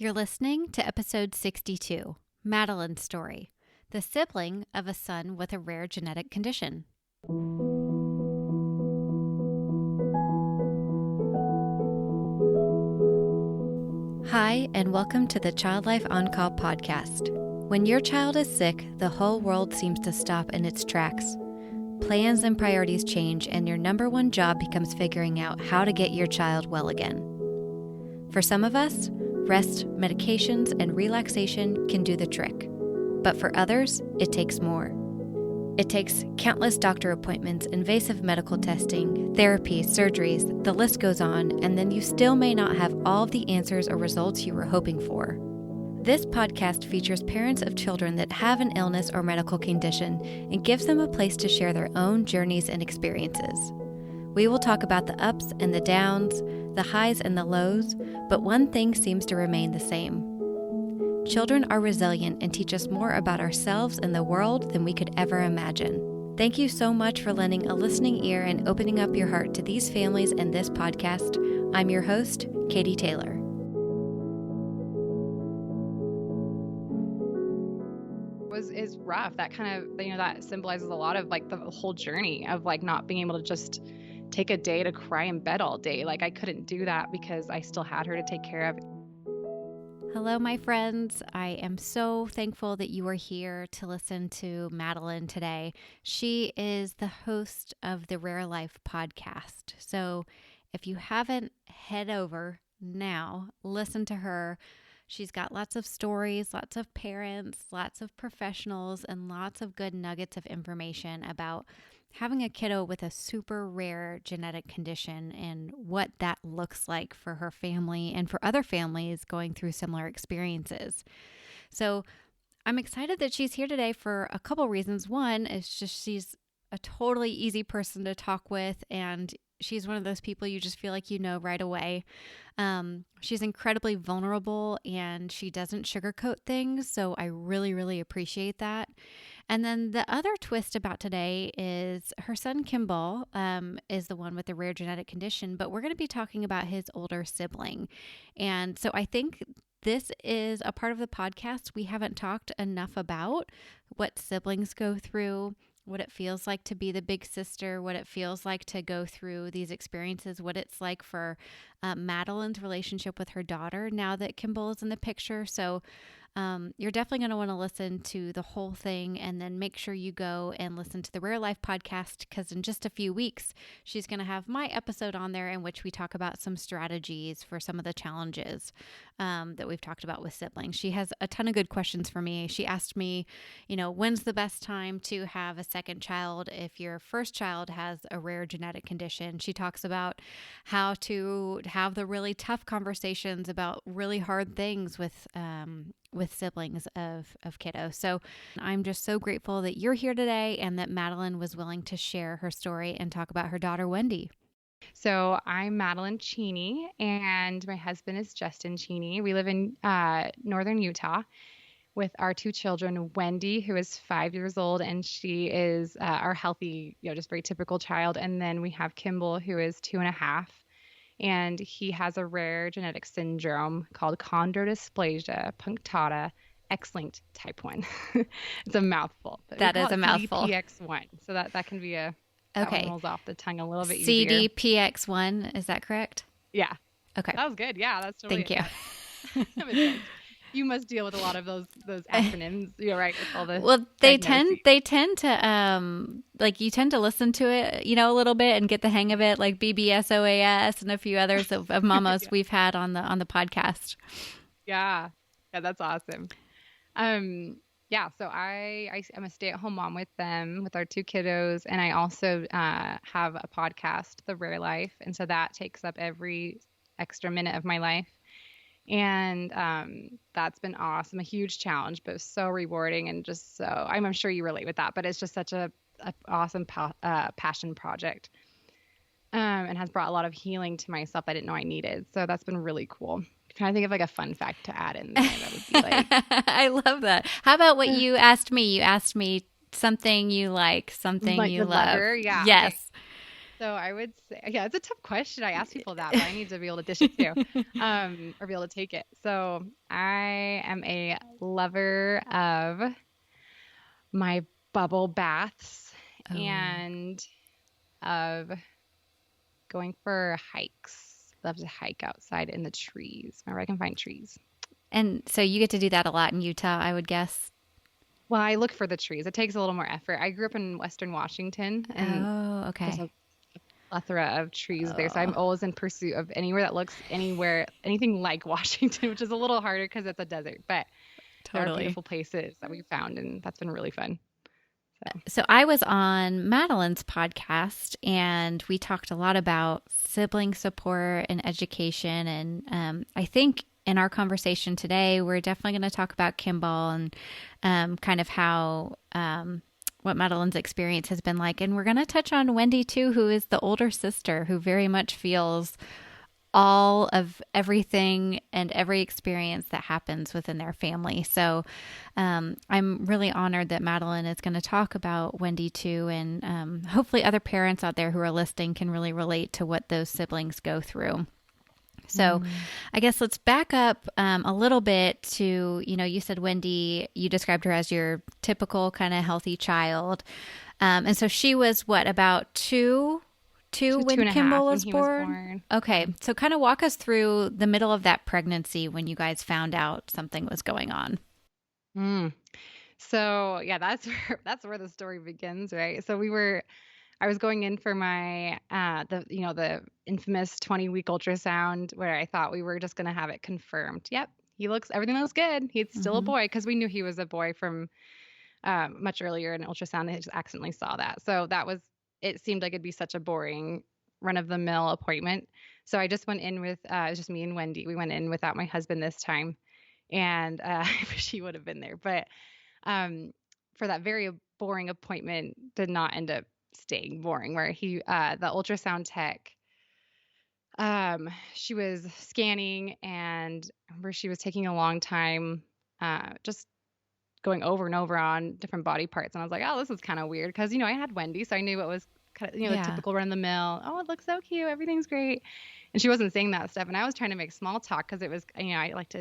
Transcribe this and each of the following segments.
You're listening to episode 62, Madeline's story, the sibling of a son with a rare genetic condition. Hi, and welcome to the Child Life On Call podcast. When your child is sick, the whole world seems to stop in its tracks. Plans and priorities change, and your number one job becomes figuring out how to get your child well again. For some of us, rest, medications, and relaxation can do the trick. But for others, it takes more. It takes countless doctor appointments, invasive medical testing, therapy, surgeries, the list goes on, and then you still may not have all of the answers or results you were hoping for. This podcast features parents of children that have an illness or medical condition and gives them a place to share their own journeys and experiences. We will talk about the ups and the downs, the highs and the lows, but one thing seems to remain the same. Children are resilient and teach us more about ourselves and the world than we could ever imagine. Thank you so much for lending a listening ear and opening up your heart to these families and this podcast. I'm your host, Katie Taylor. Is rough. That kind of, that symbolizes a lot of like the whole journey of like not being able to just take a day to cry in bed all day. Like I couldn't do that because I still had her to take care of. Hello, my friends. I am so thankful that you are here to listen to Madeline today. She is the host of the Rare Life podcast. So if you haven't, head over now, listen to her. She's got lots of stories, lots of parents, lots of professionals, and lots of good nuggets of information about having a kiddo with a super rare genetic condition and what that looks like for her family and for other families going through similar experiences. So I'm excited that she's here today for a couple reasons. One is just she's a totally easy person to talk with, and she's one of those people you just feel like you know right away. She's incredibly vulnerable and she doesn't sugarcoat things, so I really, really appreciate that. And then the other twist about today is her son Kimball is the one with the rare genetic condition, but we're going to be talking about his older sibling. And so I think this is a part of the podcast we haven't talked enough about, what siblings go through, what it feels like to be the big sister, what it feels like to go through these experiences, what it's like for Madeline's relationship with her daughter now that Kimball is in the picture. So you're definitely going to want to listen to the whole thing and then make sure you go and listen to the Rare Life podcast, because in just a few weeks, she's going to have my episode on there in which we talk about some strategies for some of the challenges that we've talked about with siblings. She has a ton of good questions for me. She asked me, when's the best time to have a second child if your first child has a rare genetic condition? She talks about how to have the really tough conversations about really hard things with siblings of kiddos. So I'm just so grateful that you're here today and that Madeline was willing to share her story and talk about her daughter, Wendy. So I'm Madeline Cheney and my husband is Justin Cheney. We live in northern Utah with our two children, Wendy, who is 5 years old, and she is our healthy, just very typical child. And then we have Kimball, who is 2.5. And he has a rare genetic syndrome called dysplasia punctata X-linked type 1. It's a mouthful. That is a mouthful. CDPX1. So that can be that one rolls off the tongue a little bit easier. CDPX1, is that correct? Yeah. Okay. That was good. Yeah, that's totally Thank you. You must deal with a lot of those acronyms. You're right. With all the they tend to you tend to listen to it, a little bit and get the hang of it, like BBSOAS and a few others of mamos we've had on the podcast. Yeah, that's awesome. So I'm a stay-at-home mom with them, with our two kiddos, and I also have a podcast, The Rare Life, and so that takes up every extra minute of my life. And that's been awesome, a huge challenge, but so rewarding, and just so I'm sure you relate with that. But it's just such a awesome passion project, and has brought a lot of healing to myself I didn't know I needed. So that's been really cool. I'm trying to think of like a fun fact to add in there that would be like. I love that. How about what you asked me? You asked me something you like, something you love. Letter, yeah. Yes. Okay. So I would say, yeah, it's a tough question. I ask people that, but I need to be able to dish it too, or be able to take it. So I am a lover of my bubble baths Oh. and of going for hikes. Love to hike outside in the trees whenever I can find trees. And so you get to do that a lot in Utah, I would guess. Well, I look for the trees. It takes a little more effort. I grew up in Western Washington, and Oh, there's okay. a plethora of trees there. So Oh, I'm always in pursuit of anywhere that looks anywhere anything like Washington, which is a little harder because it's a desert. But there are totally. beautiful places that we found, and that's been really fun. So, So I was on Madeline's podcast and we talked a lot about sibling support and education. And I think in our conversation today, we're definitely going to talk about Kimball and kind of how what Madeline's experience has been like. And we're going to touch on Wendy too, who is the older sister who very much feels all of everything and every experience that happens within their family. So I'm really honored that Madeline is going to talk about Wendy too. And hopefully, other parents out there who are listening can really relate to what those siblings go through. So mm, I guess let's back up a little bit to, you said Wendy, you described her as your typical kind of healthy child. And so she was what, about two she was two when and a Kimball half when was he was born? born. Okay. So kind of walk us through the middle of that pregnancy when you guys found out something was going on. Mm. So yeah, that's where the story begins, right? I was going in for my the infamous 20-week ultrasound where I thought we were just gonna have it confirmed. Yep, everything looks good. He's still a Mm-hmm. boy because we knew he was a boy from much earlier in ultrasound. They just accidentally saw that. So it seemed like it'd be such a boring run of the mill appointment. So I just went in with it was just me and Wendy. We went in without my husband this time, and I wish he would have been there, but um, for that very boring appointment did not end up staying boring where the ultrasound tech she was scanning and I remember she was taking a long time just going over and over on different body parts and I was like, oh, this is kind of weird because I had Wendy, so I knew it was kind of the Yeah. typical run of the mill. Oh, it looks so cute, everything's great, and she wasn't saying that stuff, and I was trying to make small talk because it was I like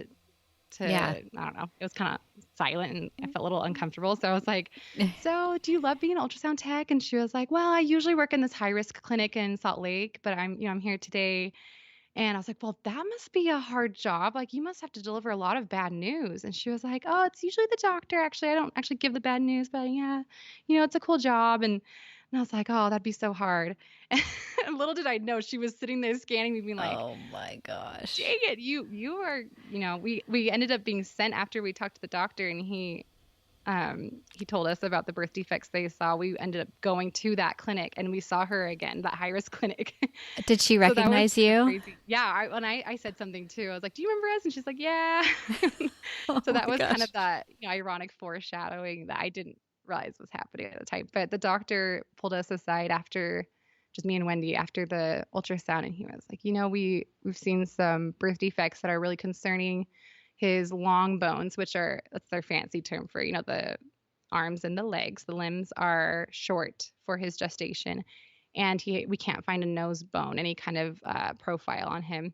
Yeah. I don't know. It was kind of silent and I felt a little uncomfortable. So I was like, so do you love being an ultrasound tech? And she was like, well, I usually work in this high risk clinic in Salt Lake, but I'm here today. And I was like, well, that must be a hard job. Like you must have to deliver a lot of bad news. And she was like, oh, it's usually the doctor. Actually, I don't actually give the bad news, but yeah, it's a cool job. And I was like, oh, that'd be so hard. And little did I know she was sitting there scanning me, being like, Oh my gosh. dang it, you are, we ended up being sent after we talked to the doctor and he told us about the birth defects they saw. We ended up going to that clinic and we saw her again, that high risk clinic. Did she So that was recognize kind of you? crazy. Yeah, I said something too. I was like, "Do you remember us?" And she's like, "Yeah." Oh So that my was kind gosh. of that ironic foreshadowing that I didn't realize was happening at the time. But the doctor pulled us aside after just me and Wendy after the ultrasound, and he was like, we've seen some birth defects that are really concerning. His long bones, that's their fancy term for the arms and the legs, the limbs are short for his gestation, and we can't find a nose bone, any kind of profile on him.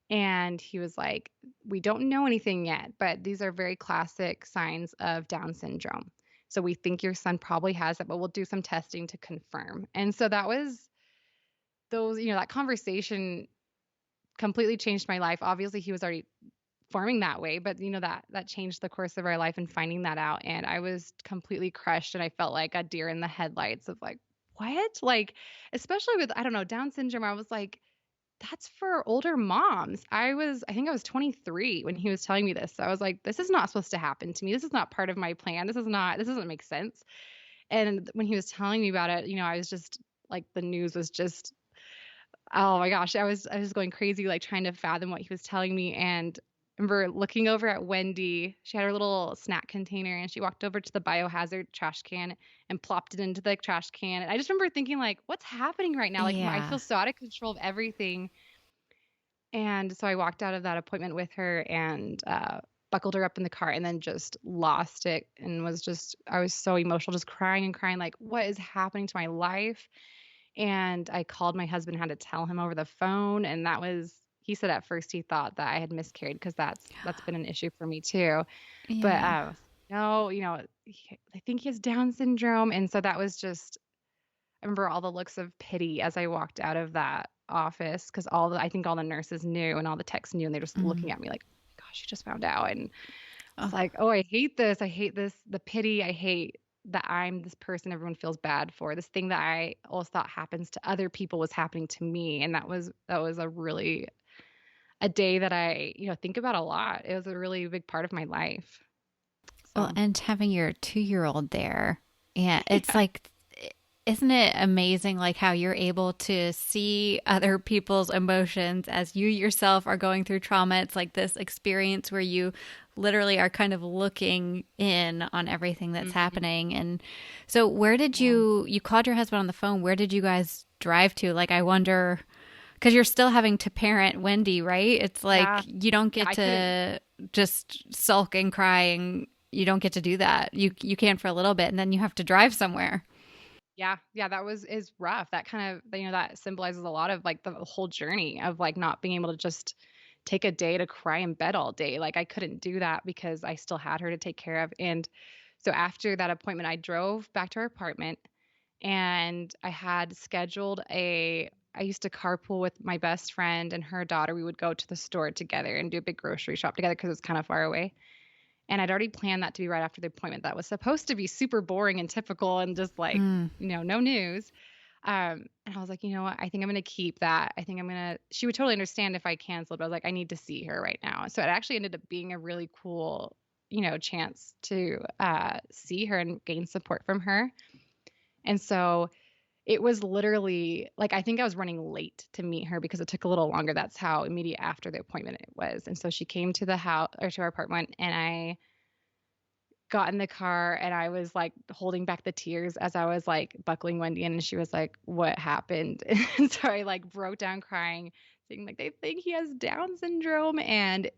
And he was like, we don't know anything yet, but these are very classic signs of Down syndrome. So we think your son probably has it, but we'll do some testing to confirm. And so that was that conversation completely changed my life. Obviously, he was already forming that way, but that changed the course of our life and finding that out. And I was completely crushed and I felt like a deer in the headlights of like, what? Like, especially with, I don't know, Down syndrome, I was like, that's for older moms. I think I was 23 when he was telling me this. So I was like, this is not supposed to happen to me. This is not part of my plan. This doesn't make sense. And when he was telling me about it, I was just like, the news was just, oh my gosh, I was going crazy, like trying to fathom what he was telling me. And I remember looking over at Wendy. She had her little snack container and she walked over to the biohazard trash can and plopped it into the trash can. And I just remember thinking, like, what's happening right now? Like, I Yeah. feel so out of control of everything. And so I walked out of that appointment with her and buckled her up in the car and then just lost it and I was so emotional, just crying and crying, like, what is happening to my life? And I called my husband, had to tell him over the phone, and he said at first he thought that I had miscarried because that's been an issue for me too. But Yeah. no, I think he has Down syndrome, and so that was just I remember all the looks of pity as I walked out of that office because I think all the nurses knew and all the techs knew, and they're just Mm. looking at me like, oh my gosh, you just found out. And it's Oh, like, oh, I hate this. I hate this, the pity. I hate that I'm this person everyone feels bad for. This thing that I always thought happens to other people was happening to me. And that was a day that I, think about a lot. It was a really big part of my life. well, So, and having your 2-year-old there, yeah, it's yeah. like, isn't it amazing, like how you're able to see other people's emotions as you yourself are going through trauma? It's like this experience where you literally are kind of looking in on everything that's Mhm. happening. And so, where did Yeah. you called your husband on the phone? Where did you guys drive to? Like, I wonder, because you're still having to parent Wendy, right? It's like Yeah. you don't Yeah. get I couldn't. to just sulk and cry, and you don't get to do that. You can for a little bit, and then you have to drive somewhere. Yeah, yeah, that is rough. That kind of, that symbolizes a lot of like the whole journey of like not being able to just take a day to cry in bed all day. Like I couldn't do that because I still had her to take care of. And so after that appointment, I drove back to our apartment and I had scheduled I used to carpool with my best friend and her daughter. We would go to the store together and do a big grocery shop together because it's kind of far away. And I'd already planned that to be right after the appointment. That was supposed to be super boring and typical and just like, Mm. no news. And I was like, you know what? I think I'm going to keep that. She would totally understand if I canceled, but I was like, I need to see her right now. So it actually ended up being a really cool, chance to see her and gain support from her. And so it was literally like, I think I was running late to meet her because it took a little longer. That's how immediate after the appointment it was. And so she came to the house or to our apartment and I got in the car and I was like holding back the tears as I was like buckling Wendy in and she was like, "What happened?" And so I like broke down crying, saying like they think he has Down syndrome. And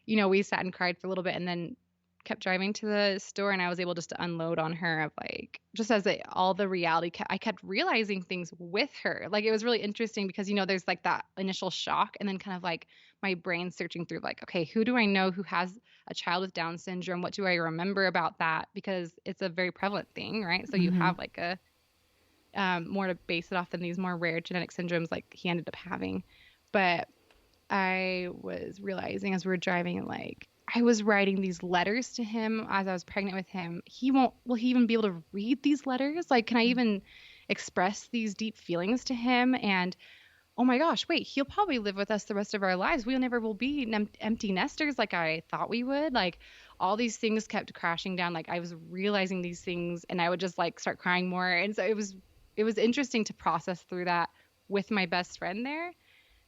we sat and cried for a little bit and then kept driving to the store and I was able just to unload on her of like just as all the reality I kept realizing things with her. Like it was really interesting because there's like that initial shock and then kind of like my brain searching through like, okay, who do I know who has a child with Down syndrome? What do I remember about that? Because it's a very prevalent thing, right? So you Hmm. have like a more to base it off than these more rare genetic syndromes like he ended up having. But I was realizing as we were driving, like, I was writing these letters to him as I was pregnant with him. Will he even be able to read these letters? Like, can I even express these deep feelings to him? And oh my gosh, wait, he'll probably live with us the rest of our lives. We never will be empty nesters like I thought we would. Like, all these things kept crashing down. Like, I was realizing these things and I would just like start crying more. And so it was interesting to process through that with my best friend there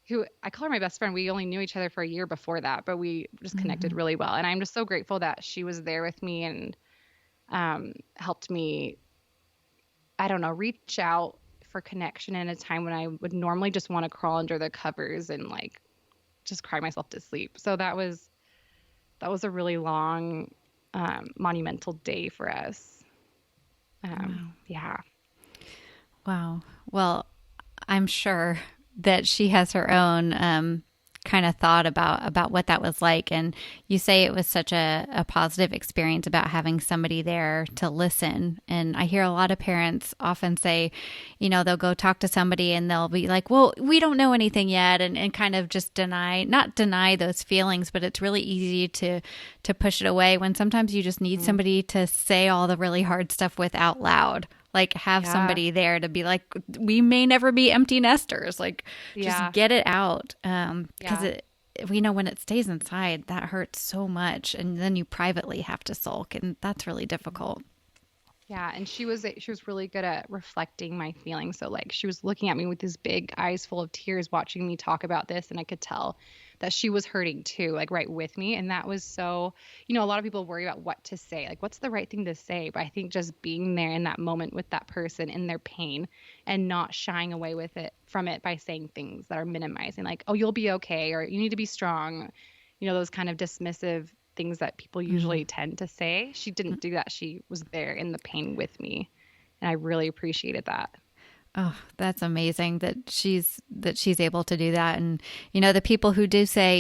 who I call her my best friend. We only knew each other for a year before that, but we just connected Hmm. really well. And I'm just so grateful that she was there with me and helped me, I don't know, reach out for connection in a time when I would normally just want to crawl under the covers and like just cry myself to sleep. So that was a really long, monumental day for us. Wow. Yeah. Wow. Well, I'm sure that she has her own kind of thought about what that was like. And you say it was such a positive experience about having somebody there to listen. And I hear a lot of parents often say, they'll go talk to somebody and they'll be like, well, we don't know anything yet, and kind of just not deny those feelings, but it's really easy to push it away when sometimes you just need Mhm. somebody to say all the really hard stuff with out loud. Like have Yeah. somebody there to be like, we may never be empty nesters. Like just Yeah. get it out. Because Yeah. we know when it stays inside, that hurts so much. And then you privately have to sulk, and that's really difficult. Yeah, and she was really good at reflecting my feelings. So like she was looking at me with these big eyes full of tears watching me talk about this and I could tell that she was hurting too, like right with me. And that was so, a lot of people worry about what to say, like what's the right thing to say, but I think just being there in that moment with that person in their pain and not shying away with it from it by saying things that are minimizing like, "Oh, you'll be okay," or "You need to be strong." Those kind of dismissive things that people Mm. usually tend to say. She didn't do that. She was there in the pain with me. And I really appreciated that. Oh, that's amazing that she's able to do that. And the people who do say,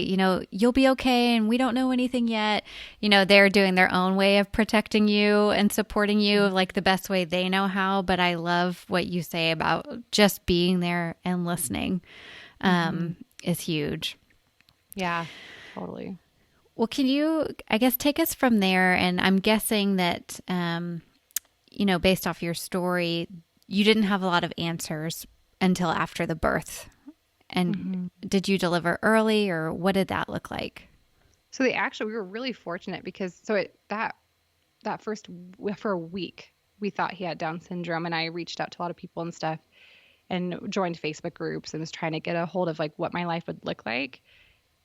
you'll be okay and we don't know anything yet, they're doing their own way of protecting you and supporting you like the best way they know how. But I love what you say about just being there and listening is huge. Yeah, totally. Well, can you, I guess, take us from there? And I'm guessing that, based off your story, you didn't have a lot of answers until after the birth. And did you deliver early, or what did that look like? So we were really fortunate because that first for a week we thought he had Down syndrome, and I reached out to a lot of people and stuff and joined Facebook groups and was trying to get a hold of like what my life would look like.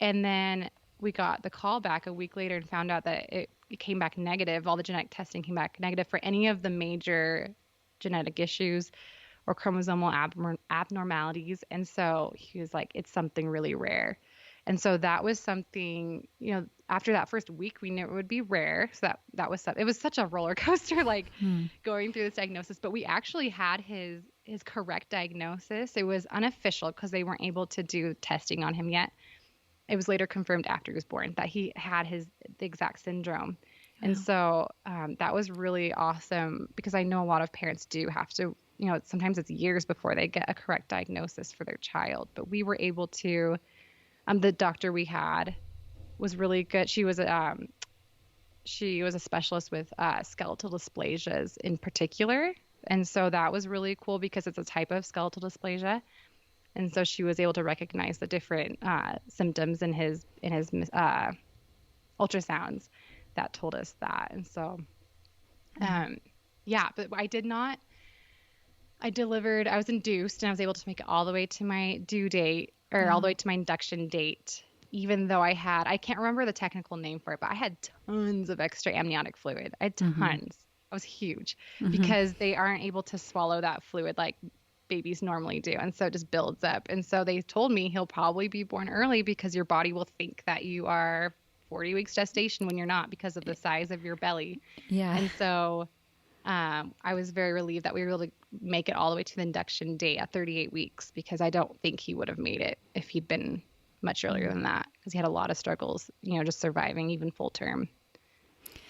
And then we got the call back a week later and found out that it came back negative. All the genetic testing came back negative for any of the major genetic issues or chromosomal abnormalities. And so he was like, it's something really rare. And so that was something, after that first week, we knew it would be rare. So that was it was such a roller coaster, like going through this diagnosis. But we actually had his correct diagnosis. It was unofficial because they weren't able to do testing on him yet. It was later confirmed after he was born that he had the exact syndrome. And so that was really awesome because I know a lot of parents do have to, sometimes it's years before they get a correct diagnosis for their child. But we were able to, the doctor we had was really good. She was a specialist with skeletal dysplasias in particular. And so that was really cool because it's a type of skeletal dysplasia. And so she was able to recognize the different symptoms in his ultrasounds that told us that. And so, but I delivered, I was induced and I was able to make it all the way to my due date or all the way to my induction date, even though I can't remember the technical name for it, but I had tons of extra amniotic fluid. I had tons. I was huge because they aren't able to swallow that fluid like babies normally do. And so it just builds up. And so they told me he'll probably be born early because your body will think that you are 40 weeks gestation when you're not because of the size of your belly. Yeah. And so I was very relieved that we were able to make it all the way to the induction date at 38 weeks because I don't think he would have made it if he'd been much earlier than that because he had a lot of struggles, just surviving even full term.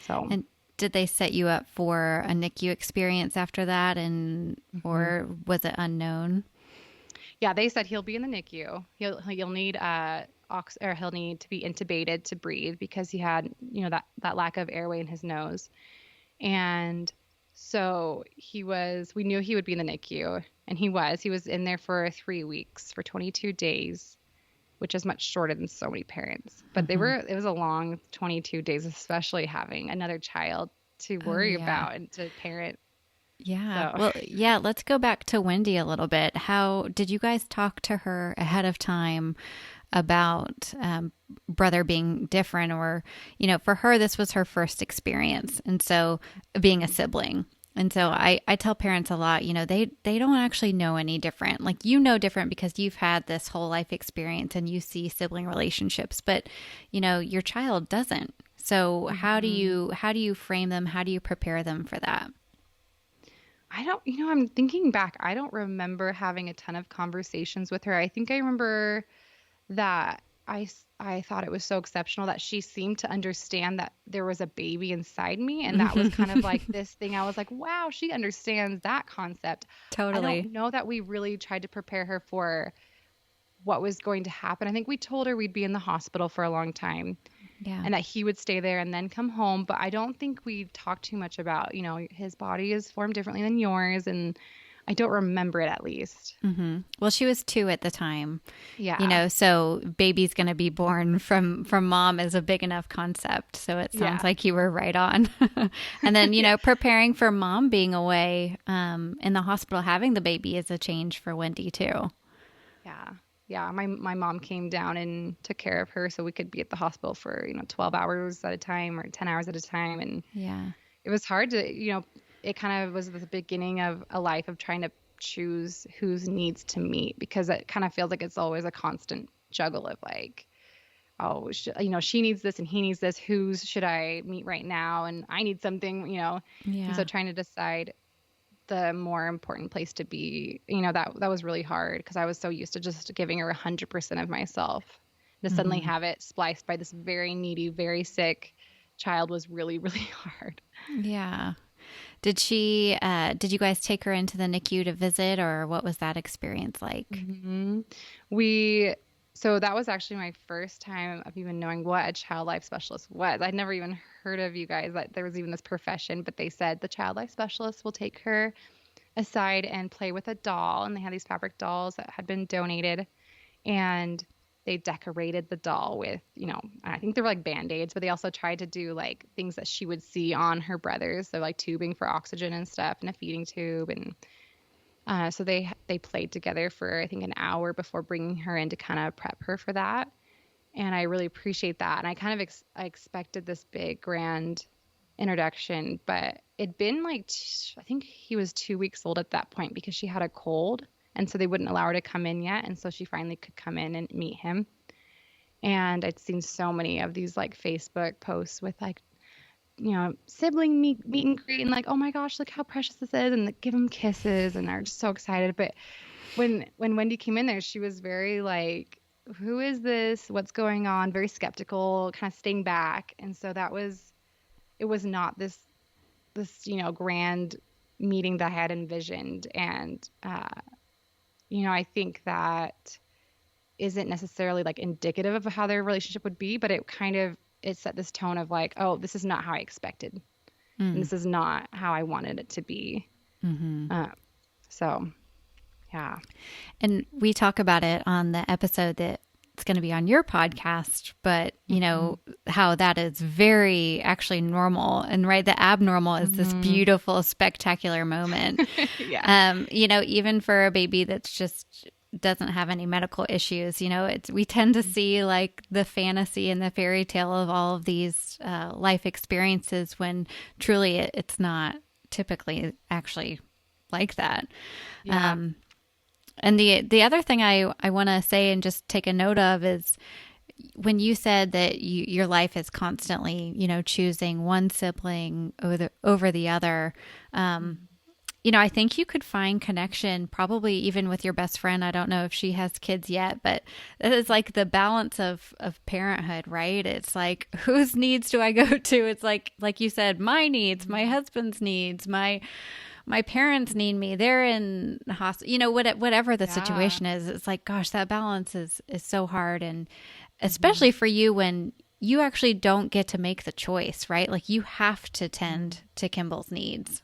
So. And did they set you up for a NICU experience after that, or was it unknown? Yeah, they said he'll be in the NICU. He'll need he'll need to be intubated to breathe because he had that lack of airway in his nose, and so we knew he would be in the NICU, and he was in there for 3 weeks for 22 days, which is much shorter than so many parents. But it was a long 22 days, especially having another child to worry about and to parent. Yeah. So. Well, yeah, let's go back to Wendy a little bit. How did you guys talk to her ahead of time about brother being different, or, for her, this was her first experience. And so being a sibling. And so I tell parents a lot, they don't actually know any different. Like, different because you've had this whole life experience and you see sibling relationships, but, your child doesn't. So how do you frame them? How do you prepare them for that? I'm thinking back. I don't remember having a ton of conversations with her. I think I remember that I thought it was so exceptional that she seemed to understand that there was a baby inside me. And that was kind of like this thing. I was like, wow, she understands that concept. Totally. I don't know that we really tried to prepare her for what was going to happen. I think we told her we'd be in the hospital for a long time. Yeah. And that he would stay there and then come home. But I don't think we talked too much about, his body is formed differently than yours. And I don't remember it, at least. Well, she was 2 at the time. Yeah. So baby's going to be born from mom is a big enough concept. So it sounds like you were right on. And then, preparing for mom being away in the hospital, having the baby is a change for Wendy too. Yeah. Yeah, my mom came down and took care of her so we could be at the hospital for, 12 hours at a time or 10 hours at a time. And it was hard to, it kind of was the beginning of a life of trying to choose whose needs to meet, because it kind of feels like it's always a constant juggle of like, oh, she needs this and he needs this. Whose should I meet right now? And I need something, And so trying to decide the more important place to be. You know, that was really hard because I was so used to just giving her 100% of myself. To suddenly Mm-hmm. have it spliced by this very needy, very sick child was really, really hard. Yeah. Did you guys take her into the NICU to visit, or what was that experience like? hmm We, so that was actually my first time of even knowing what a child life specialist was. I'd never even heard of you guys that there was even this profession, but they said the child life specialist will take her aside and play with a doll. And they had these fabric dolls that had been donated, and they decorated the doll with, I think they were like band-aids, but they also tried to do like things that she would see on her brothers. So like tubing for oxygen and stuff and a feeding tube. And so they played together for I think an hour before bringing her in to kind of prep her for that. And I really appreciate that. And I kind of I expected this big grand introduction, but it'd been like I think he was 2 weeks old at that point because she had a cold, and so they wouldn't allow her to come in yet. And so she finally could come in and meet him. And I'd seen so many of these like Facebook posts with like, sibling meet and greet and like, oh my gosh, look how precious this is, and like, give them kisses, and they're just so excited. But when Wendy came in there, she was very like, who is this? What's going on? Very skeptical, kind of staying back. And so it was not this grand meeting that I had envisioned. And I think that isn't necessarily like indicative of how their relationship would be, but it set this tone of like, oh, this is not how I expected, and Mm. this is not how I wanted it to be. Mm-hmm. So yeah. And we talk about it on the episode that it's going to be on your podcast, but how that is very actually normal, and right, the abnormal is this beautiful, spectacular moment. Yeah. Even for a baby that's just doesn't have any medical issues, we tend to see like the fantasy and the fairy tale of all of these life experiences when truly it's not typically actually like that. Yeah. And the other thing I want to say and just take a note of is when you said that your life is constantly, choosing one sibling over the other. I think you could find connection probably even with your best friend. I don't know if she has kids yet, but it's like the balance of parenthood, right? It's like, whose needs do I go to? It's like you said, my needs, my husband's needs, my parents need me. They're in the hospital, whatever the situation is. It's like, gosh, that balance is so hard. And especially for you when you actually don't get to make the choice, right? Like you have to tend to Kimball's needs,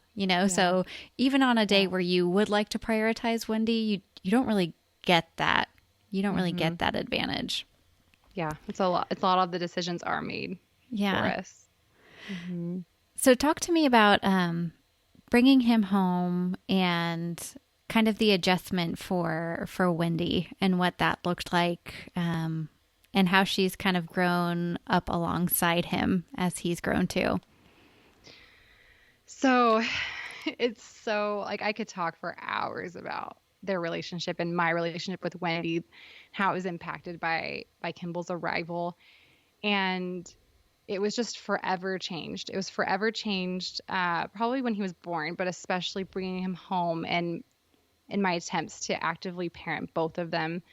so even on a day where you would like to prioritize Wendy, you don't really get that. You don't really get that advantage. Yeah. It's a lot. It's a lot of the decisions are made for us. Mm-hmm. So talk to me about, bringing him home and kind of the adjustment for Wendy and what that looked like, and how she's kind of grown up alongside him as he's grown too. So it's so like I could talk for hours about their relationship and my relationship with Wendy, how it was impacted by Kimball's arrival. And it was just forever changed. It was forever changed, probably when he was born, but especially bringing him home and in my attempts to actively parent both of them.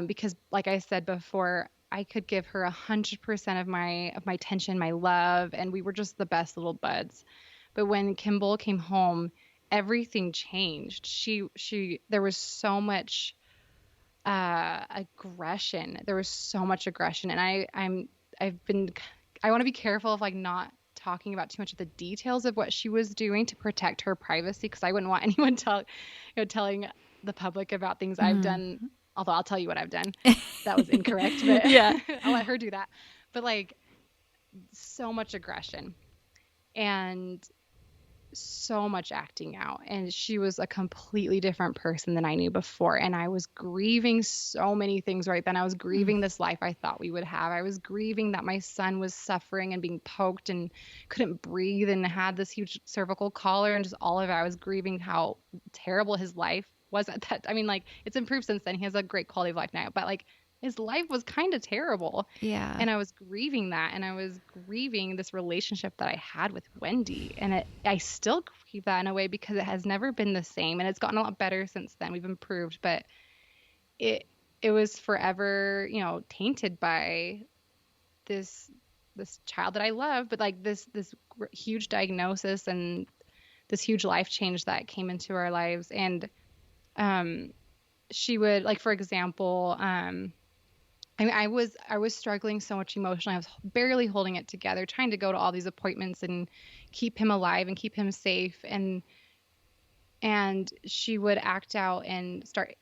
Because like I said before, I could give her 100% of my attention, my love, and we were just the best little buds. But when Kimball came home, everything changed. There was so much aggression. There was so much aggression, and I want to be careful of like not talking about too much of the details of what she was doing to protect her privacy, because I wouldn't want anyone telling the public about things I've done. Although I'll tell you what I've done. That was incorrect, but Yeah. I'll let her do that. But like so much aggression and so much acting out, and she was a completely different person than I knew before, and I was grieving so many things right then. I was grieving this life I thought we would have. I was grieving that my son was suffering and being poked and couldn't breathe and had this huge cervical collar, and just all of it. I was grieving how terrible his life was at that. I mean, like, it's improved since then. He has a great quality of life now, but like his life was kind of terrible. Yeah. And I was grieving that, and I was grieving this relationship that I had with Wendy. And I still grieve that in a way because it has never been the same, and it's gotten a lot better since then. We've improved, but it it was forever, tainted by this this child that I love, but like this huge diagnosis and this huge life change that came into our lives. And um she would, like, for example, I mean, I was struggling so much emotionally. I was barely holding it together, trying to go to all these appointments and keep him alive and keep him safe. And she would act out and start,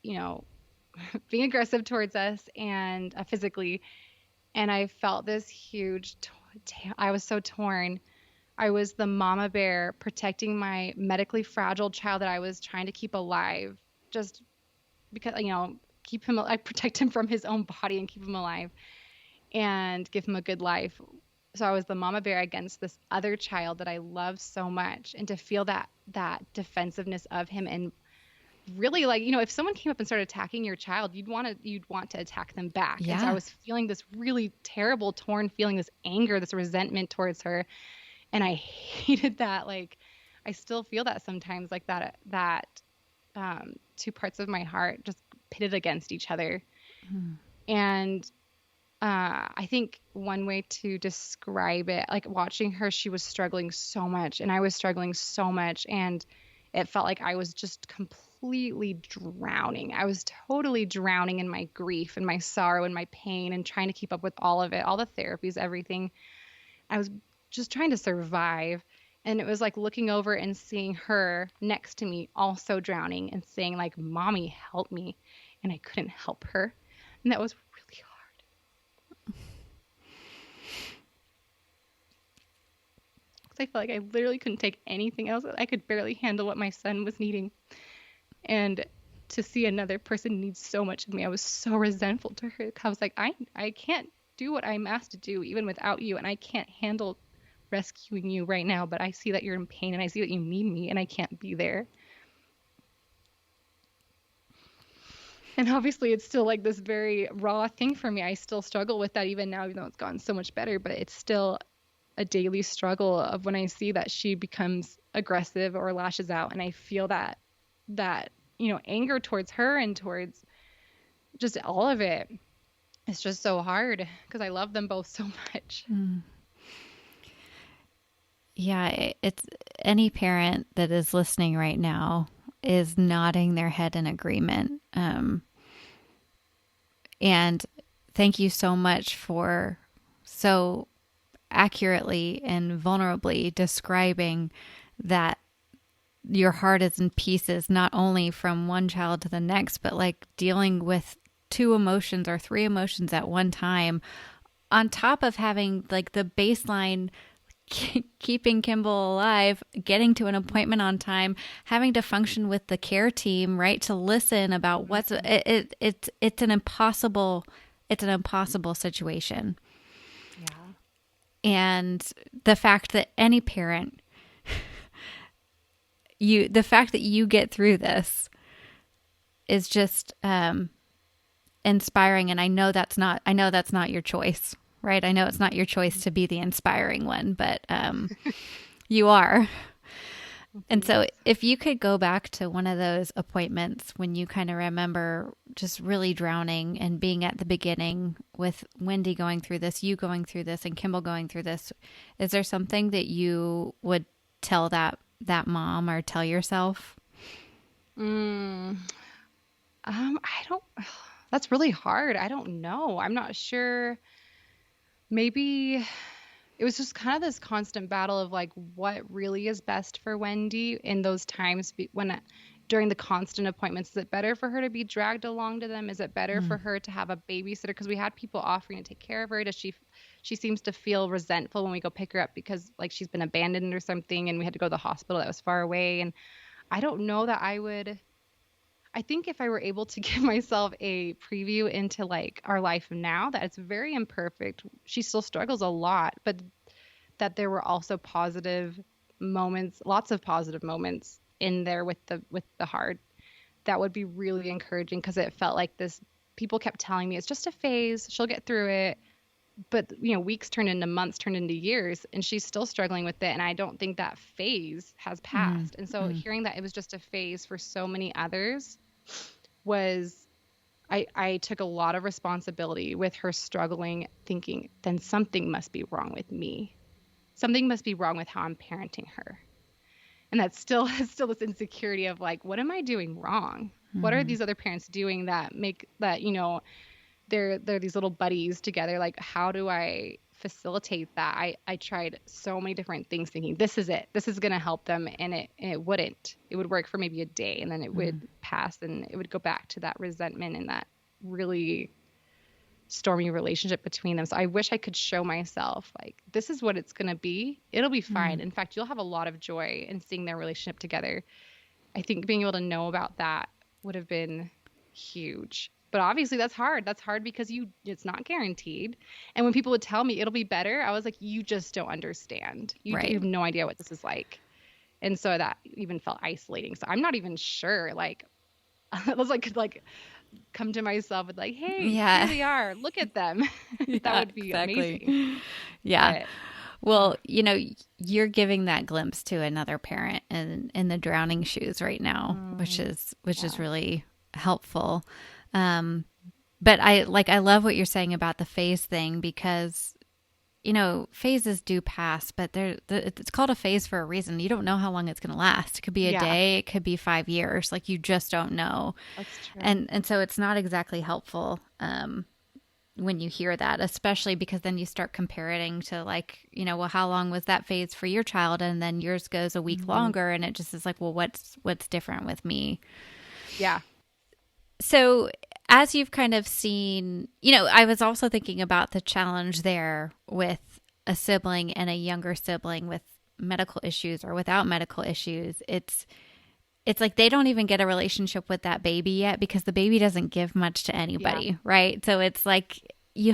being aggressive towards us and physically. And I felt this huge. I was so torn. I was the mama bear protecting my medically fragile child that I was trying to keep alive, just because, keep him. I protect him from his own body and keep him alive and give him a good life. So I was the mama bear against this other child that I love so much, and to feel that defensiveness of him. And really, like, if someone came up and started attacking your child, you'd want to attack them back. And so I Yeah. was feeling this really terrible torn feeling, this anger, this resentment towards her, and I hated that. Like, I still feel that sometimes, like that two parts of my heart just pitted against each other. Mm. And I think one way to describe it, like, watching her, she was struggling so much, and I was struggling so much, and it felt like I was just completely drowning. I was totally drowning in my grief and my sorrow and my pain and trying to keep up with all of it, all the therapies, everything. I was just trying to survive. And it was like looking over and seeing her next to me, also drowning, and saying, like, "Mommy, help me." And I couldn't help her. And that was really hard. 'Cause I felt like I literally couldn't take anything else. I could barely handle what my son was needing. And to see another person need so much of me, I was so resentful to her. I was like, I can't do what I'm asked to do even without you, and I can't handle rescuing you right now, but I see that you're in pain and I see that you need me and I can't be there. And obviously it's still like this very raw thing for me. I still struggle with that even now, even though it's gotten so much better, but it's still a daily struggle of when I see that she becomes aggressive or lashes out, and I feel that anger towards her and towards just all of it. It's just so hard because I love them both so much. Mm. Yeah, it's any parent that is listening right now is nodding their head in agreement. And thank you so much for so accurately and vulnerably describing that your heart is in pieces, not only from one child to the next, but like dealing with two emotions or three emotions at one time, on top of having like the baseline keeping Kimball alive, getting to an appointment on time, having to function with the care team, right, to listen about what's it's an impossible situation. Yeah. And the fact that any parent the fact that you get through this is just inspiring. And I know that's not your choice, right? I know it's not your choice to be the inspiring one, but you are. And so if you could go back to one of those appointments when you kind of remember just really drowning and being at the beginning with Wendy going through this, you going through this, and Kimball going through this, is there something that you would tell that mom or tell yourself? I don't, that's really hard. I don't know. I'm not sure. Maybe it was just kind of this constant battle of like what really is best for Wendy in those times during the constant appointments. Is it better for her to be dragged along to them? Is it better for Mm. her to have a babysitter? Because we had people offering to take care of her. She seems to feel resentful when we go pick her up because like she's been abandoned or something, and we had to go to the hospital that was far away. And I don't know that I think if I were able to give myself a preview into like our life now, that it's very imperfect. She still struggles a lot, but that there were also positive moments, lots of positive moments in there with the hard. That would be really encouraging because it felt like this people kept telling me it's just a phase. She'll get through it. But, weeks turned into months, turned into years, and she's still struggling with it. And I don't think that phase has Mm, passed. And so mm, hearing that it was just a phase for so many others was, I took a lot of responsibility with her struggling, thinking, then something must be wrong with me. Something must be wrong with how I'm parenting her. And that's still still this insecurity of like, what am I doing wrong? What are mm, these other parents doing that make that, they're these little buddies together. Like, how do I facilitate that? I tried so many different things thinking this is it. This is gonna help them, and it wouldn't. It would work for maybe a day and then it would mm. pass and it would go back to that resentment and that really stormy relationship between them. So I wish I could show myself like this is what it's going to be. It'll be fine. Mm. In fact, you'll have a lot of joy in seeing their relationship together. I think being able to know about that would have been huge. But obviously that's hard. That's hard because it's not guaranteed. And when people would tell me it'll be better, I was like, you just don't understand. You Right. have no idea what this is like. And so that even felt isolating. So I'm not even sure. Like, I was like come to myself with like, hey, here Yeah. they are. Look at them. That Yeah, would be amazing. exactly. Yeah. But uh, Well, you're giving that glimpse to another parent in the drowning shoes right now, mm, which is yeah, really helpful. Um, but I love what you're saying about the phase thing because phases do pass, but it's called a phase for a reason. You don't know how long it's going to last. It could be a yeah, day, it could be 5 years. Like you just don't know, that's true. and so it's not exactly helpful. When you hear that, especially because then you start comparing to like, well, how long was that phase for your child? And then yours goes a week Hmm. longer. And it just is like, well, what's different with me? Yeah. So as you've kind of seen, I was also thinking about the challenge there with a sibling and a younger sibling with medical issues or without medical issues. It's like they don't even get a relationship with that baby yet because the baby doesn't give much to Yeah. anybody, right? So it's like you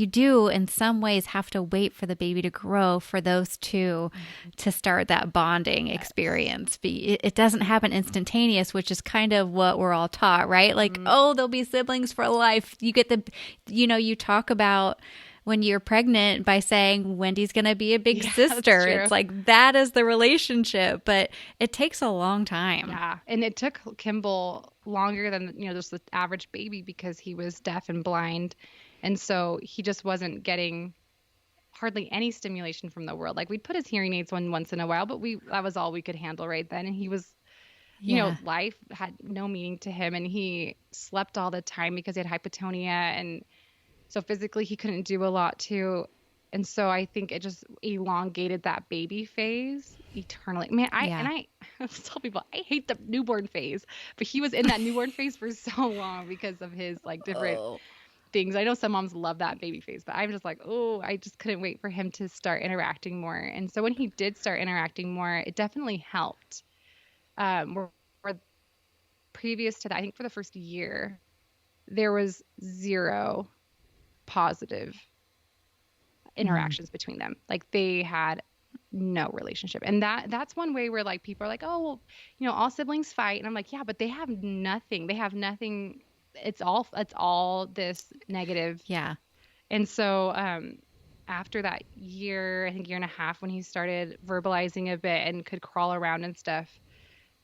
do in some ways have to wait for the baby to grow for those two Mhm. to start that bonding Yes. experience. It doesn't happen instantaneous, which is kind of what we're all taught, right? Like, Mhm. oh, they'll be siblings for life. You get you talk about when you're pregnant by saying Wendy's going to be a big Yeah, that's sister. true. It's like that is the relationship, but it takes a long time. Yeah. And it took Kimball longer than, just the average baby because he was deaf and blind. And so he just wasn't getting hardly any stimulation from the world. Like we'd put his hearing aids on once in a while, but that was all we could handle right then. And he was, Yeah. life had no meaning to him and he slept all the time because he had hypotonia and so physically he couldn't do a lot too. And so I think it just elongated that baby phase eternally. Man, Yeah. I tell people I hate the newborn phase, but he was in that newborn phase for so long because of his like different Oh. things. I know some moms love that baby phase, but I'm just like, oh, I just couldn't wait for him to start interacting more. And so when he did start interacting more, it definitely helped. Where previous to that, I think for the first year, there was zero positive Mm. interactions between them. Like they had no relationship. And that's one way where like people are like, "Oh, well, all siblings fight." And I'm like, "Yeah, but they have nothing. They have nothing. It's all this negative." Yeah. And so after that year, I think year and a half when he started verbalizing a bit and could crawl around and stuff,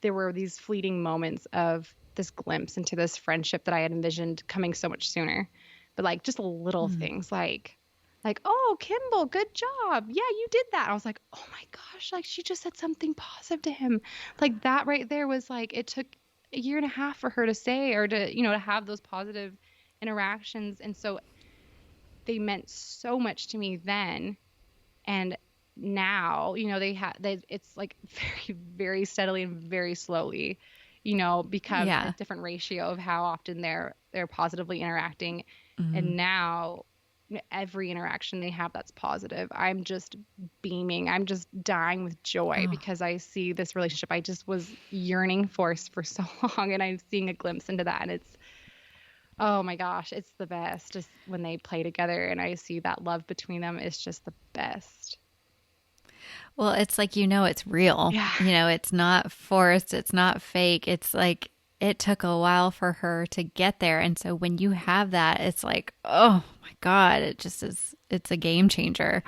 there were these fleeting moments of this glimpse into this friendship that I had envisioned coming so much sooner. But like just little Mm. things like, oh, Kimball, good job. Yeah, you did that. I was like, oh my gosh, like she just said something positive to him. Like that right there was like it took a year and a half for her to say or to have those positive interactions. And so they meant so much to me then. And now, it's like very, very steadily and very slowly, become a Yeah. different ratio of how often they're positively interacting. Mm. And now every interaction they have that's positive, I'm just beaming. I'm just dying with joy Oh. because I see this relationship I just was yearning for so long and I'm seeing a glimpse into that and it's oh my gosh, it's the best. Just when they play together and I see that love between them, it's just the best. Well, it's like it's real. Yeah. It's not forced, it's not fake. It's like it took a while for her to get there. And so when you have that, it's like, oh my God, it just is, it's a game changer.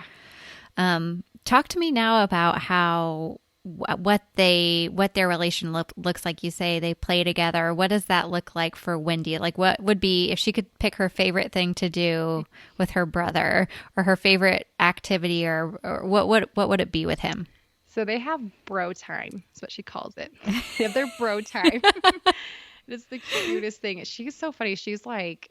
Talk to me now about how what their relation looks like. You say they play together. What does that look like for Wendy? Like, what would be if she could pick her favorite thing to do with her brother, or her favorite activity, or what would it be with him? So they have bro time. That's what she calls it. They have their bro time. It's the cutest thing. She's so funny. She's like,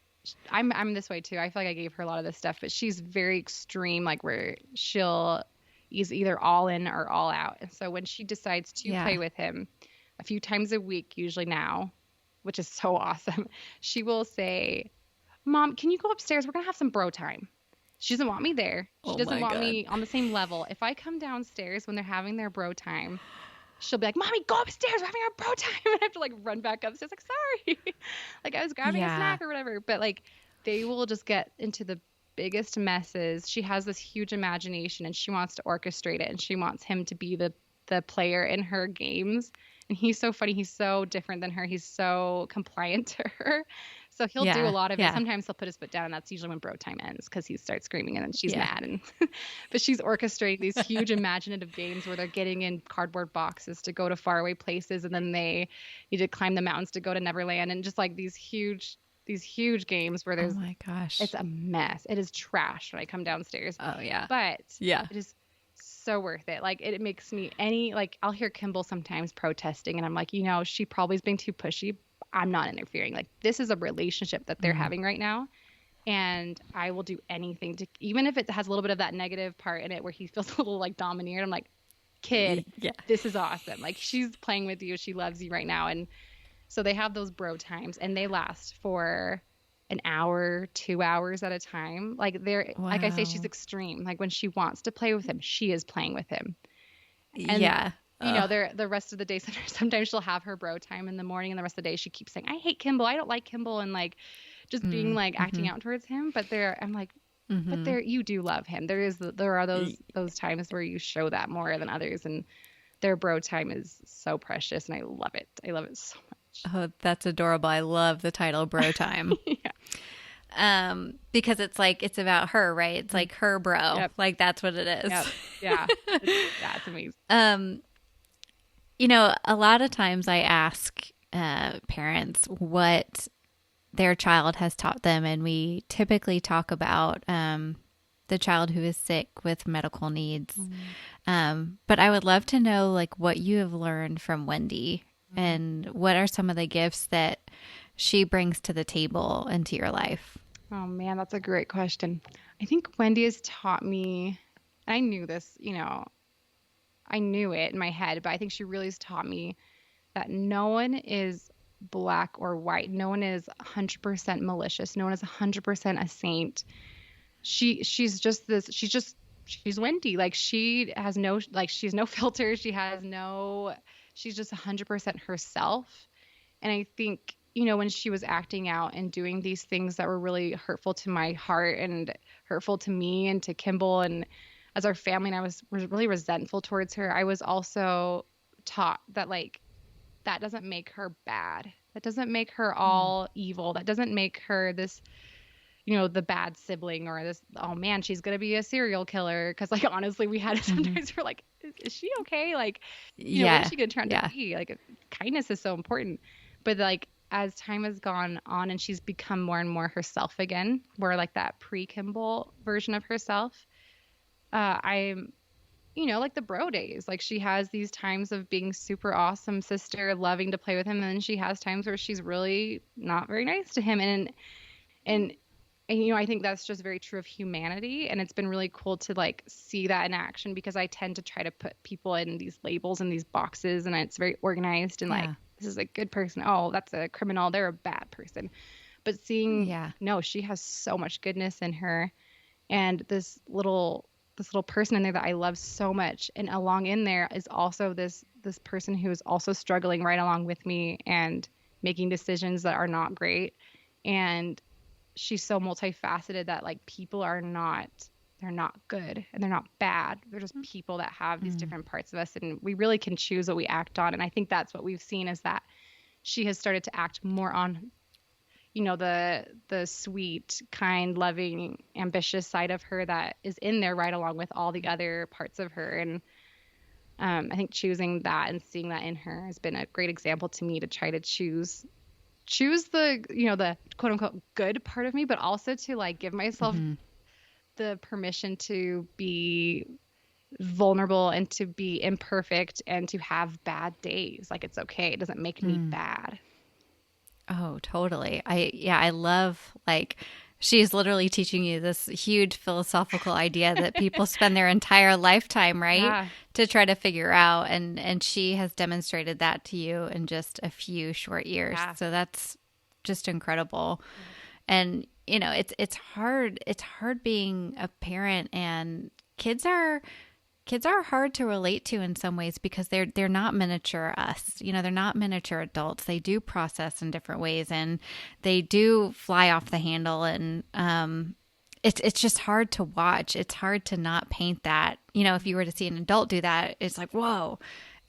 I'm this way too. I feel like I gave her a lot of this stuff, but she's very extreme, like where she'll is either all in or all out. And so when she decides to Yeah. play with him a few times a week, usually now, which is so awesome, she will say, Mom, can you go upstairs? We're gonna have some bro time. She doesn't want me there. She Oh doesn't my want God. me on the same level. If I come downstairs when they're having their bro time, she'll be like, Mommy, go upstairs. We're having our bro time. And I have to like run back upstairs, like, sorry. Like I was grabbing a Yeah. snack or whatever. But like they will just get into the biggest messes. She has this huge imagination and she wants to orchestrate it and she wants him to be the player in her games. And he's so funny. He's so different than her. He's so compliant to her. So he'll do a Yeah. lot of it. Yeah. Sometimes he'll put his foot down, and that's usually when bro time ends because he starts screaming and then she's Yeah. mad. And but she's orchestrating these huge imaginative games where they're getting in cardboard boxes to go to faraway places, and then they need to climb the mountains to go to Neverland, and just like these huge games where Oh there's my gosh. it's a mess. It is trash when I come downstairs, Oh yeah. but Yeah. it is so worth it. Like it makes me any like I'll hear Kimball sometimes protesting, and I'm like, she probably is being too pushy. I'm not interfering. Like this is a relationship that they're Mm. having right now, and I will do anything to, even if it has a little bit of that negative part in it where he feels a little like domineered. I'm like, kid, Yeah. this is awesome. Like she's playing with you. She loves you right now. And so they have those bro times and they last for an hour, 2 hours at a time. Like like I say, she's Wow. extreme. Like when she wants to play with him, she is playing with him. And Yeah. Oh. they're the rest of the day. Sometimes she'll have her bro time in the morning, and the rest of the day she keeps saying, "I hate Kimball. I don't like Kimball," and like just being Mm. like acting Mhm. out towards him. I'm like, but Mhm. there you do love him. There are those times where you show that more than others, and their bro time is so precious, and I love it. I love it so much. Oh, that's adorable. I love the title Bro Time. Yeah. Because it's like it's about her, right? It's like her bro. Yep. Like that's what it is. Yep. Yeah. It's amazing. A lot of times I ask parents what their child has taught them, and we typically talk about the child who is sick with medical needs. But I would love to know, like, what you have learned from Wendy, and what are some of the gifts that she brings to the table into your life. Oh man, that's a great question. I think Wendy has taught me, and I knew this, I knew it in my head, but I think she really has taught me that no one is black or white. No one is 100% malicious. No one is 100% a saint. She's just this. She's Wendy. Like she has no she's no filter. She's just 100% herself. And I think when she was acting out and doing these things that were really hurtful to my heart and hurtful to me and to Kimball and as our family, and I was really resentful towards her, I was also taught that like that doesn't make her bad. That doesn't make her all evil. That doesn't make her this, the bad sibling or this, oh man, she's going to be a serial killer. Cause like, honestly, we had sometimes we're like, is she okay? Like, what is she going to turn out to be? Like kindness is so important. But like, as time has gone on and she's become more and more herself again, more like that pre-Kimball version of herself, I'm like the bro days. Like she has these times of being super awesome sister, loving to play with him, and then she has times where she's really not very nice to him. And I think that's just very true of humanity, and it's been really cool to like see that in action because I tend to try to put people in these labels and these boxes, and it's very organized and like this is a good person. Oh, that's a criminal. They're a bad person. But seeing no, she has so much goodness in her, and this little person in there that I love so much. And along in there is also this person who is also struggling right along with me and making decisions that are not great. And she's so multifaceted that like people they're not good and they're not bad. They're just people that have these different parts of us, and we really can choose what we act on. And I think that's what we've seen is that she has started to act more on, the sweet, kind, loving, ambitious side of her that is in there right along with all the other parts of her. And I think choosing that and seeing that in her has been a great example to me to try to choose the quote unquote good part of me, but also to like give myself Mm-hmm. the permission to be vulnerable and to be imperfect and to have bad days. Like it's okay. It doesn't make me bad. Oh, totally. I love like she's literally teaching you this huge philosophical idea that people spend their entire lifetime, right? Yeah. To try to figure out and she has demonstrated that to you in just a few short years. Yeah. So that's just incredible. And it's hard being a parent and kids are hard to relate to in some ways because they're not miniature us. They're not miniature adults. They do process in different ways and they do fly off the handle and it's just hard to watch. It's hard to not paint that. If you were to see an adult do that, it's like, whoa.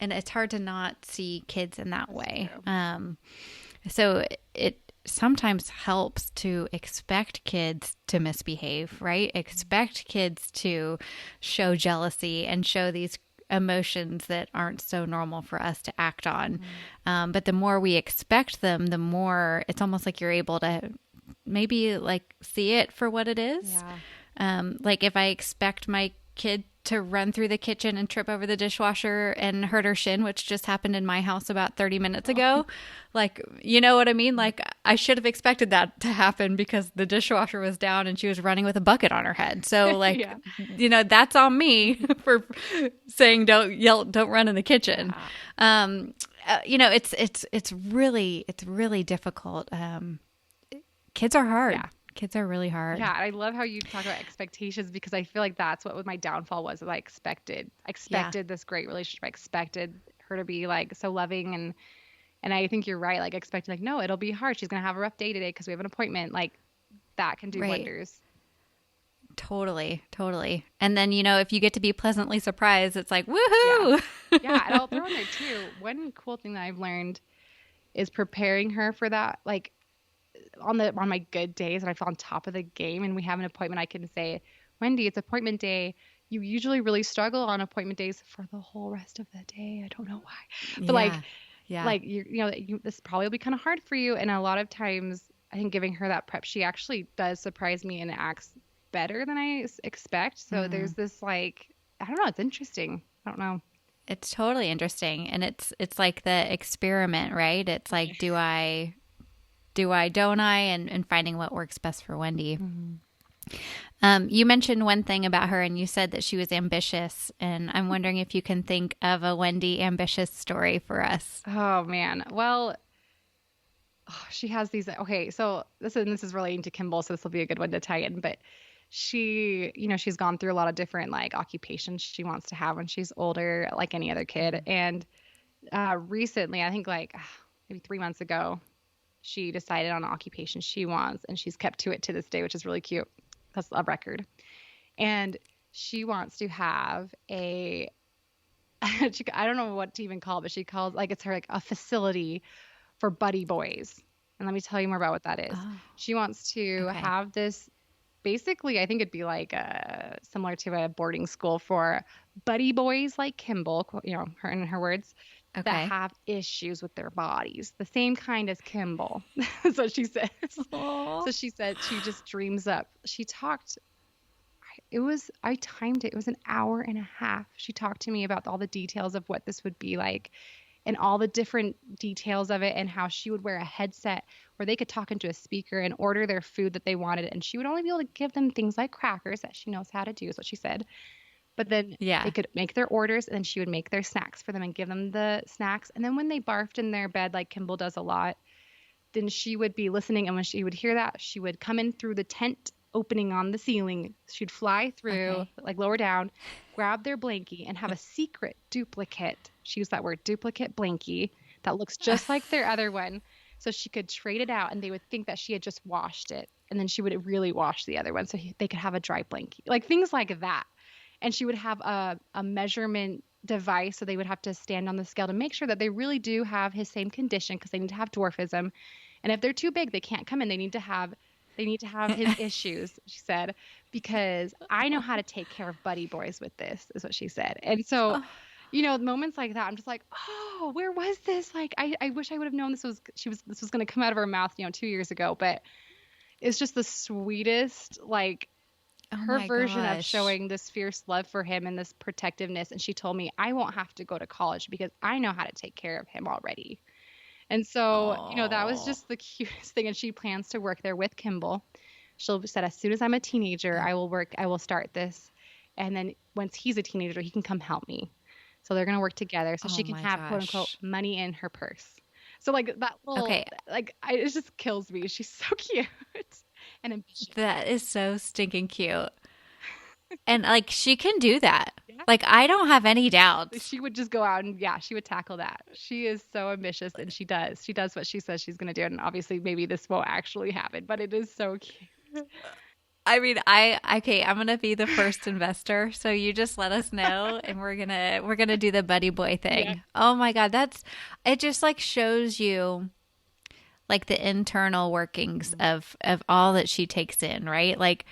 And it's hard to not see kids in that way. So it sometimes helps to expect kids to misbehave, right? Expect kids to show jealousy and show these emotions that aren't so normal for us to act on. But the more we expect them, the more it's almost like you're able to maybe like see it for what it is. Like if I expect my kid to run through the kitchen and trip over the dishwasher and hurt her shin, which just happened in my house about 30 minutes ago. Like, you know what I mean? Like I should have expected that to happen because the dishwasher was down and she was running with a bucket on her head. So like, that's on me for saying don't run in the kitchen. It's really difficult. Kids are hard. Yeah. Kids are really hard. Yeah, I love how you talk about expectations because I feel like that's what my downfall was. I expected this great relationship. I expected her to be like so loving and I think you're right. Like expecting like, no, it'll be hard. She's gonna have a rough day today because we have an appointment. Like that can do wonders. Totally. And then, if you get to be pleasantly surprised, it's like, woohoo! Yeah, and I'll throw in there too. One cool thing that I've learned is preparing her for that. Like on my good days and I feel on top of the game and we have an appointment, I can say, Wendy, it's appointment day. You usually really struggle on appointment days for the whole rest of the day. I don't know why, but like this probably will be kind of hard for you. And a lot of times I think giving her that prep, she actually does surprise me and acts better than I expect. So there's this like, I don't know. It's interesting. I don't know. It's totally interesting. And it's like the experiment, right? It's like, do I, don't I? And finding what works best for Wendy. You mentioned one thing about her and you said that she was ambitious. And I'm wondering if you can think of a Wendy ambitious story for us. Oh, man. Well, she has these. Okay, so this is relating to Kimball, so this will be a good one to tie in. But she's gone through a lot of different like occupations she wants to have when she's older, like any other kid. And recently, I think like maybe 3 months ago, she decided on an occupation she wants, and she's kept to it to this day, which is really cute. That's a record. And she wants to have I don't know what to even call it, but she calls like it's her like a facility for buddy boys. And let me tell you more about what that is. She wants to have this, basically, I think it'd be like similar to a boarding school for buddy boys like Kimball, her in her words, that have issues with their bodies, the same kind as Kimball. So she says. Aww. So she said she just dreams up. She talked. I timed it. It was an hour and a half. She talked to me about all the details of what this would be like, and all the different details of it, and how she would wear a headset where they could talk into a speaker and order their food that they wanted, and she would only be able to give them things like crackers that she knows how to do, is what she said. But then they could make their orders, and then she would make their snacks for them and give them the snacks. And then when they barfed in their bed, like Kimball does a lot, then she would be listening. And when she would hear that, she would come in through the tent opening on the ceiling. She'd fly through, like lower down, grab their blankie, and have a secret duplicate. She used that word, duplicate blankie, that looks just like their other one. So she could trade it out, and they would think that she had just washed it. And then she would really wash the other one so they could have a dry blankie. Like things like that. And she would have a measurement device. So they would have to stand on the scale to make sure that they really do have his same condition, because they need to have dwarfism. And if they're too big, they can't come in. They need to have his issues, she said, because I know how to take care of buddy boys with this, is what she said. And so, Oh, moments like that, I'm just like, oh, where was this? Like, I wish I would have known this was going to come out of her mouth, 2 years ago. But it's just the sweetest, like, oh her my version of gosh. showing this fierce love for him and this protectiveness. And she told me, I won't have to go to college because I know how to take care of him already. And so, that was Oh, just the cutest thing. And she plans to work there with Kimball. She'll said, as soon as I'm a teenager, I will start this. And then once he's a teenager, he can come help me. So they're going to work together so oh she can my have, quote unquote, gosh. money in her purse. So, like, that little, Okay, it just kills me. She's so cute and ambitious. that is so stinking cute. And like she can do that. Yeah. Like I don't have any doubts. She would just go out and, yeah, she would tackle that. She is so ambitious, and she does. She does what she says she's going to do. And obviously, maybe this won't actually happen, but it is so cute. I mean, okay, I'm gonna be the first investor, so you just let us know, and we're gonna do the buddy boy Yeah. thing. Oh my God, it just like shows you like the internal workings of all that she takes in, right? Like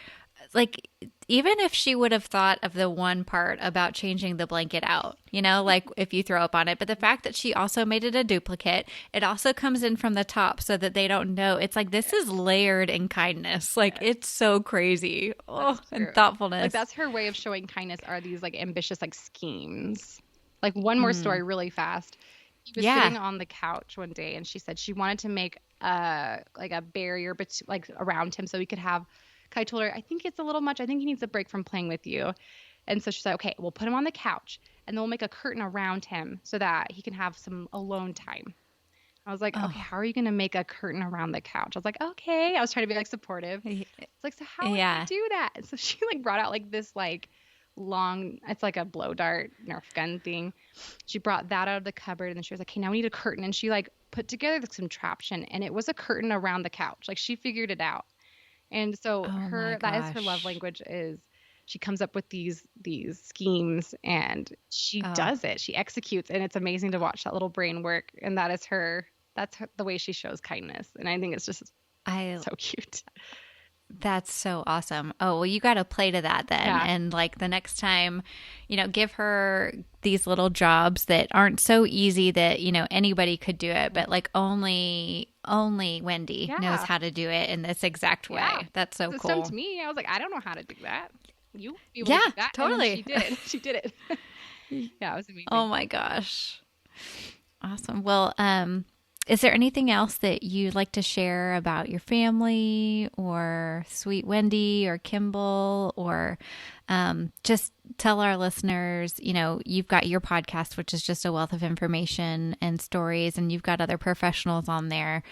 even if she would have thought of the one part about changing the blanket out, like if you throw up on it, but the fact that she also made it a duplicate, it also comes in from the top so that they don't know. It's like this is layered in kindness. Like Yes. it's so crazy. That's Oh, and true. Like, thoughtfulness. that's her way of showing kindness, are these like ambitious like schemes. Like, one more Mm. story really fast. He was Yeah. sitting on the couch one day, and she said she wanted to make like a barrier like around him so he could have. 'Cause I told her, I think it's a little much. I think he needs a break from playing with you. And so she said, okay, we'll put him on the couch, and then we'll make a curtain around him so that he can have some alone time. I was like, okay, Oh, how are you going to make a curtain around the couch? I was like, okay. I was trying to be like supportive. y- It's like, so how are you going yeah. to do that? And so she like brought out like this like long, it's like a blow dart Nerf gun thing. She brought that out of the cupboard, and then she was like, okay, now we need a curtain. And she like put together like, some contraption, and it was a curtain around the couch. Like, she figured it out. And so Oh my that is her love gosh. language, is she comes up with these schemes, and she Oh, does it. She executes, and it's amazing to watch that little brain work. And the way she shows kindness. And I think it's just I so cute. That's so awesome. Oh, well, you got to play to that then. Yeah. And like the next time, give her these little jobs that aren't so easy that, anybody could do it, but like only Wendy knows Yeah. how to do it in this exact Yeah. way. That's so It stumped cool. me. I was like, I don't know how to do that. You be able to Yeah, do that. And then she totally. did it. She did it. Yeah, it was Oh amazing. my gosh. Awesome. Well, is there anything else that you'd like to share about your family or sweet Wendy or Kimball, or just tell our listeners, you've got your podcast, which is just a wealth of information and stories, and you've got other professionals on there.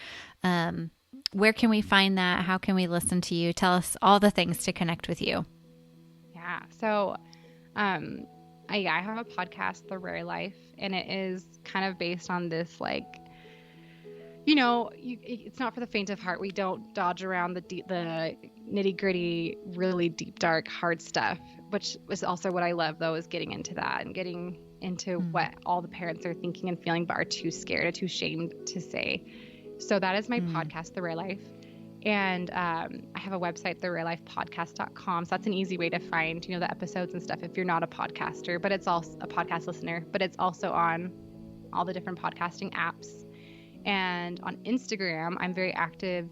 Where can we find that? How can we listen to you? Tell us all the things to connect with you. Yeah. So, um, I have a podcast, The Rare Life, and it is kind of based on this, like, it's not for the faint of heart. We don't dodge around the nitty gritty, really deep, dark, hard stuff, which is also what I love, though, is getting into that and getting into Mm, what all the parents are thinking and feeling, but are too scared or too ashamed to say. So that is my mm, podcast, The Rare Life. And I have a website, therarelifepodcast.com. So that's an easy way to find, the episodes and stuff if you're not a podcaster, but it's also a podcast listener, but it's also on all the different podcasting apps. And on Instagram, I'm very active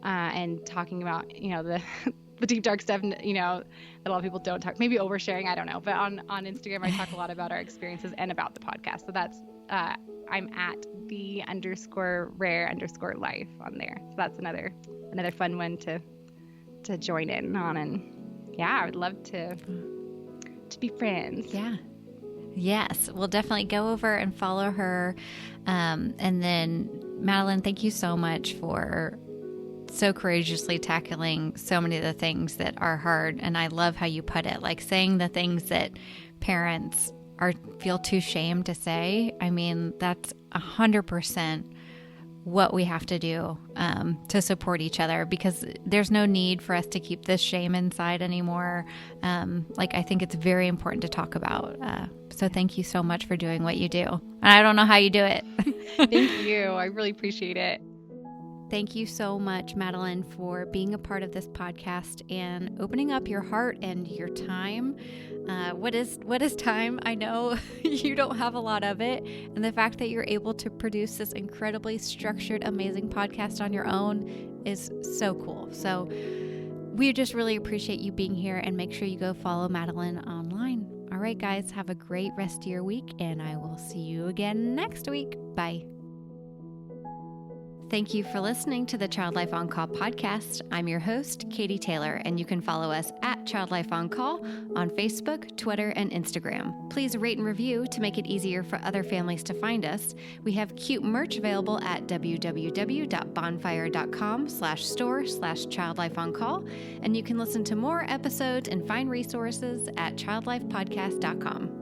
and talking about, the the deep dark stuff, that a lot of people don't talk, maybe oversharing, I don't know. But on Instagram, I talk a lot about our experiences and about the podcast. So that's, I'm at the_rare_life on there. So that's another fun one to join in on. And yeah, I would love to be friends. yeah. Yes, we'll definitely go over and follow her. And then, Madeline, thank you so much for so courageously tackling so many of the things that are hard. And I love how you put it, like saying the things that parents feel too shamed to say. I mean, that's 100% what we have to do to support each other, because there's no need for us to keep this shame inside anymore. I think it's very important to talk about. So thank you so much for doing what you do. And I don't know how you do it. Thank you. I really appreciate it. Thank you so much, Madeline, for being a part of this podcast and opening up your heart and your time. What is time? I know you don't have a lot of it. And the fact that you're able to produce this incredibly structured, amazing podcast on your own is so cool. So we just really appreciate you being here, and make sure you go follow Madeline online. All right, guys, have a great rest of your week, and I will see you again next week. Bye. Thank you for listening to the Child Life On Call podcast. I'm your host, Katie Taylor, and you can follow us at Child Life On Call on Facebook, Twitter, and Instagram. Please rate and review to make it easier for other families to find us. We have cute merch available at www.bonfire.com/store/childlifeoncall, and you can listen to more episodes and find resources at childlifepodcast.com.